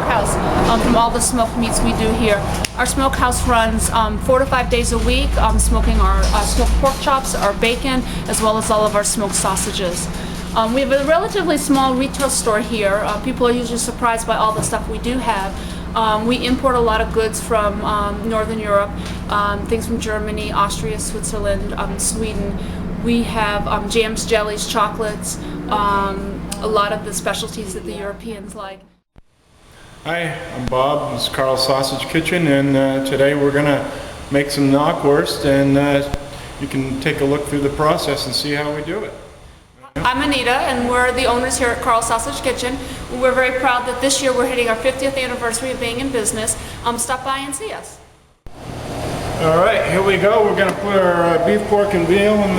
smokehouse from all the smoked meats we do here. Our smokehouse runs 4 to 5 days a week, smoking our smoked pork chops, our bacon, as well as all of our smoked sausages. We have a relatively small retail store here. People are usually surprised by all the stuff we do have. We import a lot of goods from Northern Europe, things from Germany, Austria, Switzerland, Sweden. We have jams, jellies, chocolates, a lot of the specialties that the Europeans like. Hi, I'm Bob. This is Karl's Sausage Kitchen, and today we're going to make some knockwurst, and you can take a look through the process and see how we do it. I'm Anita, and we're the owners here at Karl's Sausage Kitchen. We're very proud that this year we're hitting our 50th anniversary of being in business. Stop by and see us. All right, here we go. We're going to put our beef, pork, and veal in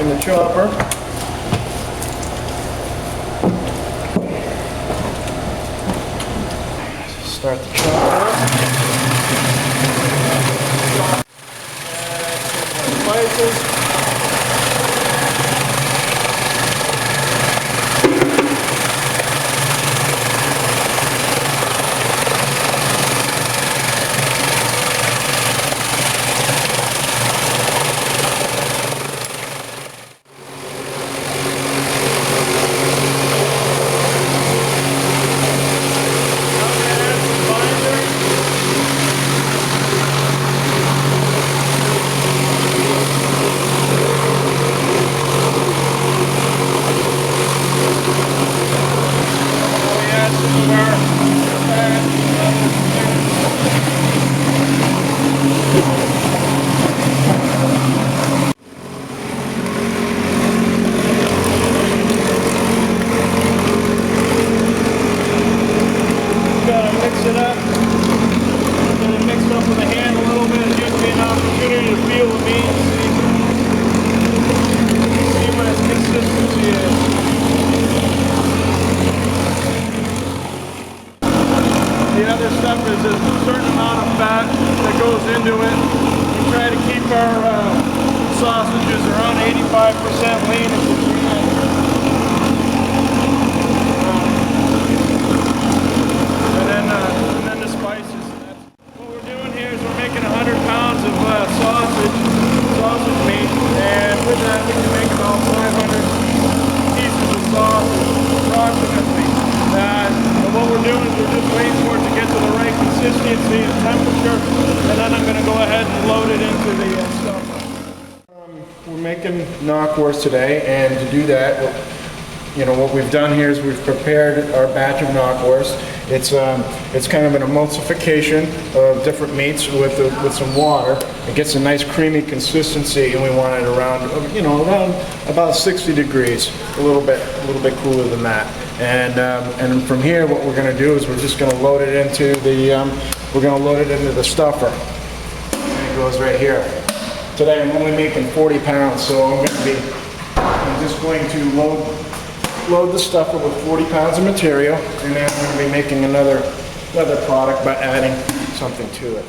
the chopper. Start the chopper up. Spices. The other stuff is a certain amount of fat that goes into it. We try to keep our sausages around 85% lean if we can. And then the spices. What we're doing here is we're making 100 pounds of sausage meat, and with that we can make about 500 pieces of sausage approximately. And what we're doing is we're just waiting for it to get to the right consistency and temperature, and then I'm going to go ahead and load it into the stuff. We're making knockwurst today, and to do that, what we've done here is we've prepared our batch of knockwurst. It's kind of an emulsification of different meats with some water. It gets a nice creamy consistency, and we want it around about 60 degrees, a little bit cooler than that. And from here, what we're going to do is we're just going to load it into the stuffer. And it goes right here. Today I'm only making 40 pounds, so I'm just going to load the stuffer with 40 pounds of material, and then I'm going to be making another product by adding something to it.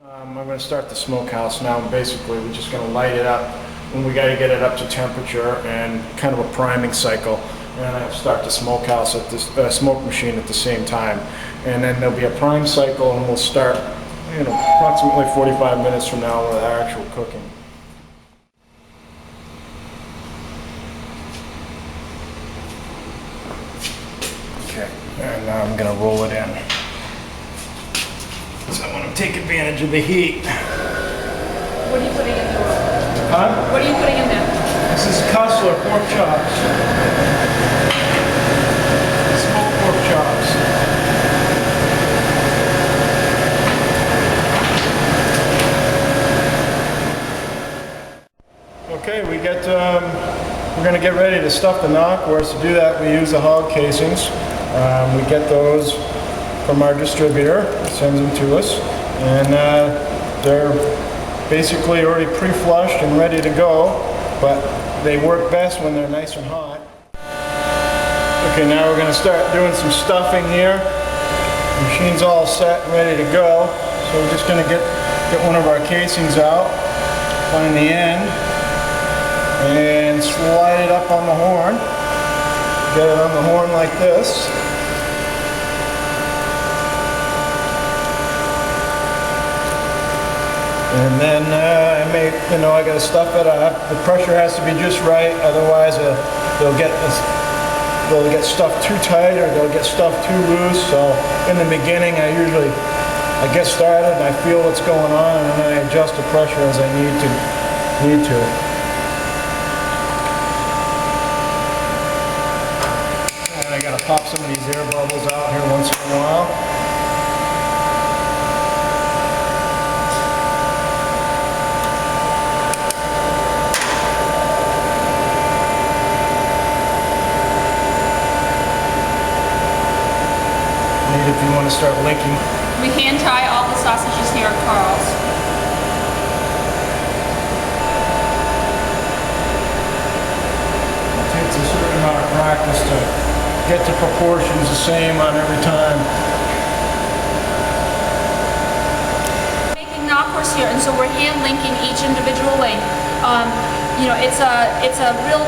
I'm going to start the smokehouse now. Basically, we're just going to light it up, and we got to get it up to temperature and kind of a priming cycle. And I start the smokehouse at this smoke machine at the same time, and then there'll be a prime cycle, and we'll start, approximately 45 minutes from now with our actual cooking. Okay, and now I'm going to roll it in. So I want to take advantage of the heat. What are you putting in there? Huh? What are you putting in there? This is Cussler pork chops. Smoked pork chops. Okay, we're going to get ready to stuff the knockwurst. To do that, we use the hog casings. We get those from our distributor, sends them to us, and they're basically already pre-flushed and ready to go, but they work best when they're nice and hot. Okay, now we're going to start doing some stuffing here. The machine's all set and ready to go, so we're just going to get one of our casings out, find the end, and slide it up on the horn. Get it on the horn like this. And then I make, I gotta stuff it up. The pressure has to be just right, otherwise they'll get stuffed too tight or they'll get stuffed too loose. So in the beginning, I get started and I feel what's going on, and then I adjust the pressure as I need to. And I gotta pop some of these air bubbles out here once in a while. If you want to start linking. We hand tie all the sausages here at Karl's. It takes a certain amount of practice to get the proportions the same on every time. Making knockwurst here, and so we're hand linking each individual link. It's a real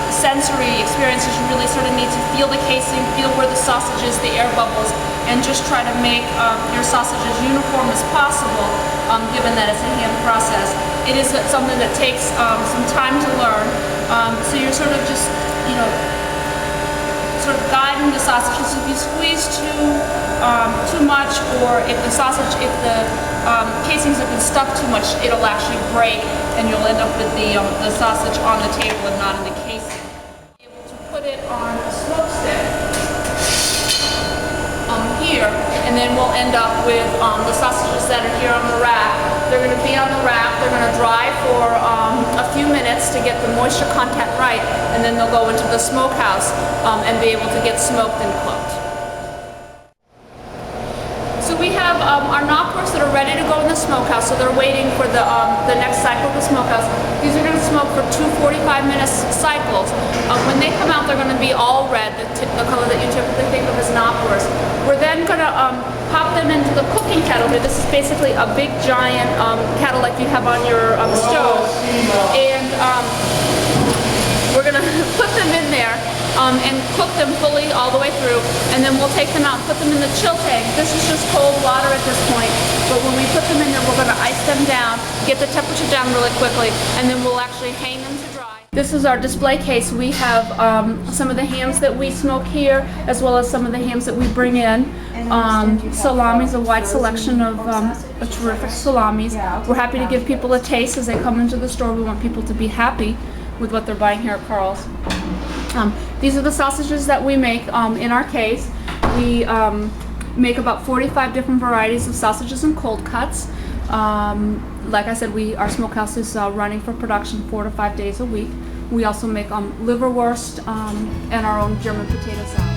sensory experience, because you really sort of need to feel the casing, feel where the sausage is, the air bubbles, and just try to make your sausage as uniform as possible, given that it's a hand process. It is something that takes some time to learn, so you're sort of just, sort of guiding the sausages. If you squeeze too much, or if the casings have been stuck too much, it'll actually break, and you'll end up with the sausage on the table and not in the casing. Be able to put it on a smoke stick here, and then we'll end up with the sausages that are here on the rack. They're going to be on the rack. They're going to dry for a few minutes to get the moisture content right, and then they'll go into the smokehouse and be able to get smoked and cooked. So we have our knockwursts that are ready to go in the smokehouse, so they're waiting for the next cycle of the smokehouse. These are going to smoke for 2 45-minute cycles. When they come out, they're going to be all red, the color that you typically think of as knockwurst. We're then going to pop them into the cooking kettle here. This is basically a big giant kettle like you have on your stove, and we're going to put them in there and cook them fully all the way through, and then we'll take them out and put them in the chill tank. This is just cold water at this point, but when we put them in there, we're going to ice them down, get the temperature down really quickly, and then we'll actually hang them to dry. This is our display case. We have some of the hams that we smoke here, as well as some of the hams that we bring in. Salamis, a wide selection of terrific salamis. We're happy to give people a taste as they come into the store. We want people to be happy with what they're buying here at Karl's. These are the sausages that we make in our case. We make about 45 different varieties of sausages and cold cuts. Like I said, our smokehouse is running for production 4 to 5 days a week. We also make liverwurst and our own German potato salad.